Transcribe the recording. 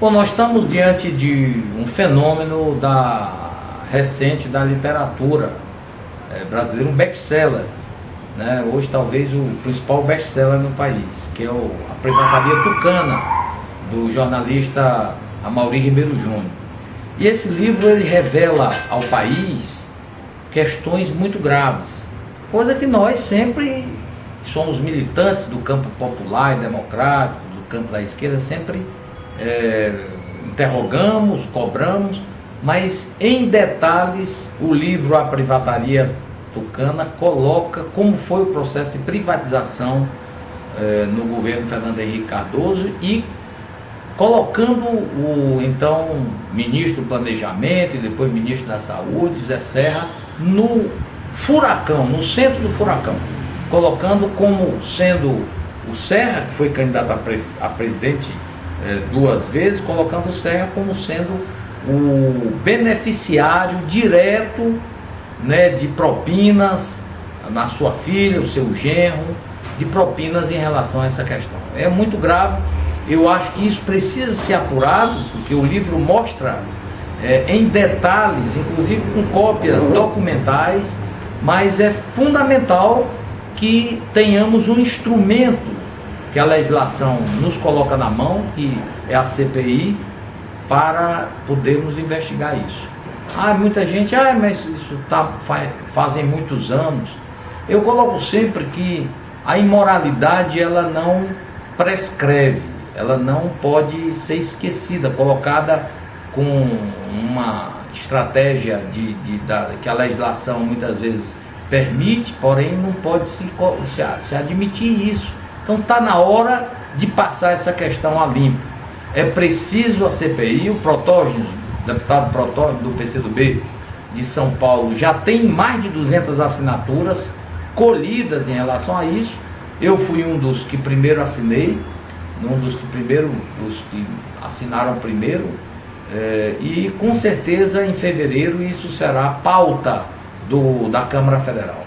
Bom, nós estamos diante de um fenômeno recente da literatura brasileira, um best-seller, né? Hoje talvez o principal best-seller no país, que é A Privataria Tucana, do jornalista Amaury Ribeiro Júnior. E esse livro ele revela ao país questões muito graves, coisa que nós sempre somos militantes do campo popular e democrático, do campo da esquerda, sempre interrogamos, cobramos, mas em detalhes o livro A Privataria Tucana coloca como foi o processo de privatização no governo Fernando Henrique Cardoso e colocando o então ministro do Planejamento e depois ministro da Saúde, Zé Serra, no furacão, no centro do furacão, colocando como sendo o Serra, que foi candidato a presidente 2 vezes, colocando o Serra como sendo o beneficiário direto, né, de propinas na sua filha, o seu genro, de propinas em relação a essa questão. É muito grave. Eu acho que isso precisa ser apurado, porque o livro mostra em detalhes, inclusive com cópias documentais, mas é fundamental que tenhamos um instrumento que a legislação nos coloca na mão, que é a CPI, para podermos investigar isso. Muita gente, mas isso fazem muitos anos. Eu coloco sempre que a imoralidade ela não prescreve, ela não pode ser esquecida, colocada com uma estratégia que a legislação muitas vezes permite, porém não pode se admitir isso. Então está na hora de passar essa questão a limpo. É preciso a CPI, o Protógenes, deputado Protógenes do PCdoB de São Paulo, já tem mais de 200 assinaturas colhidas em relação a isso. Eu fui um dos que primeiro assinei, dos que assinaram primeiro, e com certeza em fevereiro isso será pauta da Câmara Federal.